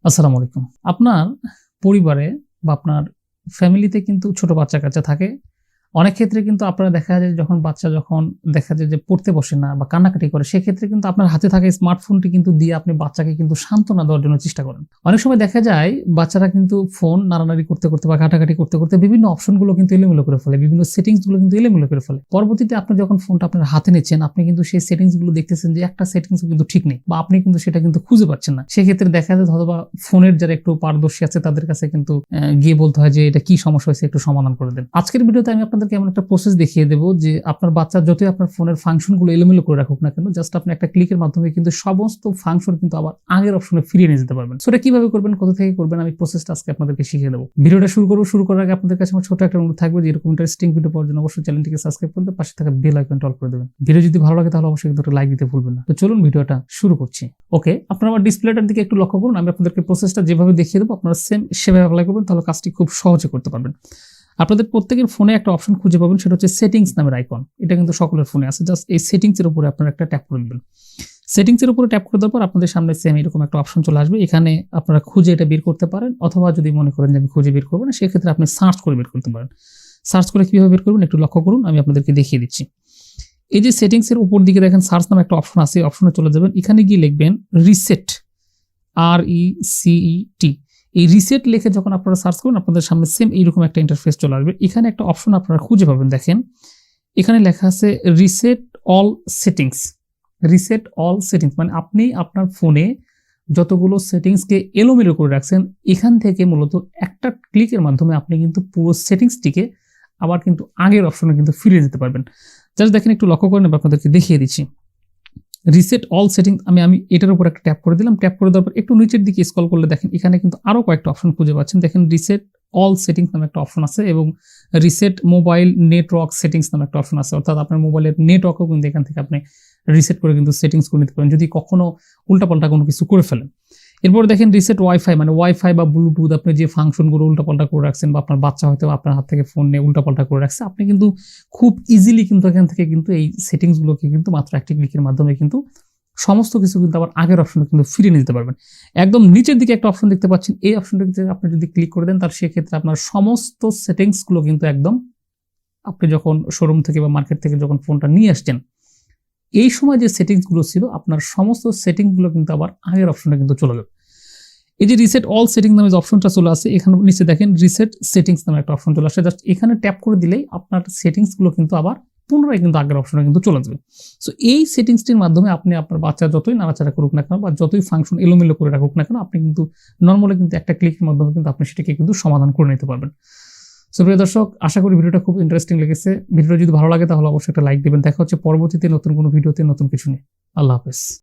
আসসালামু আলাইকুম। আপনার পরিবারে বা আপনার ফ্যামিলিতে কিন্তু ছোট বাচ্চা-কাচ্চা থাকে। অনেক ক্ষেত্রে কিন্তু আপনারা দেখা যায় যখন বাচ্চা দেখা যায় যে পড়তে বসে না বা কান্নাকাটি করে, সেক্ষেত্রে কিন্তু আপনার হাতে থাকা স্মার্টফোনটি কিন্তু দিয়ে আপনি বাচ্চাকে কিন্তু সান্ত্বনা দেওয়ার জন্য চেষ্টা করেন। অনেক সময় দেখা যায় বাচ্চারা কিন্তু ফোন নাড়ানাড়ি করতে বা ঘাটাঘাটি করতে বিভিন্ন অপশনগুলো কিন্তু এলোমেলো করে ফেলে। বিভিন্ন সেটিংসগুলো কিন্তু এলোমেলো করে ফেলে। পরবর্তীতে আপনি যখন ফোনটা আপনার হাতে নিচ্ছেন, আপনি কিন্তু সেই সেটিংসগুলো দেখতেছেন যে একটা সেটিংসও কিন্তু ঠিক নেই বা আপনি কিন্তু সেটা কিন্তু খুঁজে পাচ্ছেন না। সেক্ষেত্রে দেখা যায় হয়তোবা ফোনের যারা একটু পারদর্শী আছে তাদের কাছে কিন্তু গিয়ে বলতে হয় যে এটা কি সমস্যা হয়েছে, একটু সমাধান করে দেন। আজকের ভিডিওতে আমি আপনাদেরকে এমন একটা প্রসেস দেখিয়ে দেবো যে আপনার বাচ্চা যতই আপনার ফোনের ফাংশনগুলো এলোমেলো করে রাখুক না কেন, জাস্ট আপনি একটা ক্লিকের মাধ্যমে কিন্তু সমস্ত ফাংশন কিন্তু আবার আগের অপশনে ফিরিয়ে নিয়ে যেতে পারবেন। সেটা কিভাবে করবেন, কোথা থেকে করবেন, আমি প্রসেসটা আজকে আপনাদেরকে শিখিয়ে দেবো। ভিডিওটা শুরু করার আগে আপনাদের কাছে আমার ছোট একটা অনুরোধ থাকবে যে এরকম ইন্টারেস্টিং ভিডিও পাওয়ার জন্য অবশ্যই চ্যানেলটিকে সাবস্ক্রাইব করতে, পাশে থাকা বেল আইকনটা অল করে দেবেন। ভিডিও যদি ভালো লাগে তাহলে অবশ্যই কিন্তু একটা লাইক দিতে ভুলবেন না। তো চলুন ভিডিওটা শুরু করছি। ওকে, আপনারা আমার ডিসপ্লেটার দিকে একটু লক্ষ্য করুন। আমি আপনাদেরকে প্রসেসটা যেভাবে দেখিয়ে দেবো আপনারা সেম সেভাবে অ্যাপ্লাই করবেন, তাহলে কাজটি খুব সহজে করতে পারবেন। আপনাদের প্রত্যেকের ফোনে একটা অপশন খুঁজে পাবেন, সেটা হচ্ছে সেটিংস নামের আইকন। এটা কিন্তু সকলের ফোনে আছে। জাস্ট এই সেটিংস এর উপরে আপনারা একটা ট্যাপ করে দিবেন। সেটিংস এর উপরে ট্যাপ করে দেওয়ার পর আপনাদের সামনে সেম এরকম একটা অপশন চলে আসবে। এখানে আপনারা খুঁজে এটা বের করতে পারেন, অথবা যদি মনে করেন যে আমি খুঁজে বের করবো না, সেক্ষেত্রে আপনি সার্চ করে বের করতে পারেন। সার্চ করে কিভাবে বের করবেন একটু লক্ষ্য করুন, আমি আপনাদেরকে দেখিয়ে দিচ্ছি। এই যে সেটিংস এর উপর দিকে দেখেন সার্চ নামে একটা অপশন আছে, অপশনে চলে যাবেন। এখানে গিয়ে লিখবেন রিসেট, RECET। এই রিসেট লিখে যখন আপনারা সার্চ করবেন আপনাদের সামনে সেম এইরকম একটা ইন্টারফেস চলে আসবে। এখানে একটা অপশন আপনারা খুঁজে পাবেন, দেখেন এখানে লেখা আছে reset all settings. Reset all settings মানে আপনি আপনার ফোনে যতগুলো সেটিংসকে এলোমেলো করে রাখছেন, এখান থেকে মূলত একটা ক্লিকের মাধ্যমে আপনি কিন্তু পুরো সেটিংসটিকে আবার কিন্তু আগের অপশনে কিন্তু ফিরে যেতে পারবেন। জাস্ট দেখেন একটু লক্ষ্য করেন, আপনাদেরকে দেখিয়ে দিচ্ছি। রিসেট অল সেটিংস আমি এটার উপর একটা ট্যাপ করে দিলাম। ট্যাপ করে দেওয়ার পর একটু নিচের দিকে স্ক্রল করলে দেখেন এখানে কিন্তু আরো কয়েকটা অপশন খুঁজে পাচ্ছেন। দেখেন রিসেট অল সেটিংস নামে একটা অপশন আছে এবং রিসেট মোবাইল নেটওয়ার্ক সেটিংস নামে একটা অপশন আছে। অর্থাৎ আপনার মোবাইলের নেটওয়ার্কও কিন্তু এখান থেকে আপনি রিসেট করে কিন্তু সেটিংস করে নিতে পারেন যদি কখনো উল্টাপাল্টা কোনো কিছু করে ফেলেন। এরপর দেখেন রিসেট ওয়াইফাই মানে ওয়াইফাই বা ব্লুটুথ, আপনি যে ফাংশনগুলো উল্টাপাল্টা করে রাখছেন বা আপনার বাচ্চা হয়তো আপনার হাত থেকে ফোন নিয়ে উল্টাপাল্টা করে রাখছে, আপনি কিন্তু খুব ইজিলি কিন্তু এখান থেকে কিন্তু এই সেটিংসগুলোকে কিন্তু মাত্র একটি ক্লিকের মাধ্যমে কিন্তু সমস্ত কিছু কিন্তু আবার আগের অপশনে কিন্তু ফিরিয়ে নিতে পারবেন। একদম নিচের দিকে একটা অপশন দেখতে পাচ্ছেন, এই অপশনটাতে আপনি যদি ক্লিক করে দেন তাহলে সেক্ষেত্রে আপনার সমস্ত সেটিংসগুলো কিন্তু একদম আপনি যখন শোরুম থেকে বা মার্কেট থেকে যখন ফোনটা নিয়ে আসছেন এই সময় যে সেটিংসগুলো ছিল আপনার সমস্ত সেটিংসগুলো কিন্তু আবার আগের অপশনে কিন্তু চলে যাবে। এই যে রিসেট অল সেটিংস নামে যে অপশনটা চলে আসে, এখানে নিচে দেখেন রিসেট সেটিংস নামে একটা অপশন চলে আসে। জাস্ট এখানে ট্যাপ করে দিলেই আপনার সেটিংসগুলো কিন্তু আবার পুনরায় কিন্তু আগের অপশনে কিন্তু চলে যাবে। সো এই সেটিংসটির মাধ্যমে আপনি আপনার বাচ্চা যতই নাড়াচাড়া করুক না কেন বা যতই ফাংশন এলোমেলো করে রাখুক না কেন, আপনি কিন্তু নর্মালি কিন্তু একটা ক্লিকের মাধ্যমে কিন্তু আপনি সেটাকে কিন্তু সমাধান করে নিতে পারবেন। সো প্রিয় দর্শক, আশা করি ভিডিওটা খুব ইন্টারেস্টিং লেগেছে। ভিডিওটা যদি ভালো লাগে তাহলে অবশ্যই একটা লাইক দিবেন। দেখা হচ্ছে পরবর্তীতে নতুন কোনো ভিডিওতে নতুন কিছু নিয়ে। আল্লাহ হাফেজ।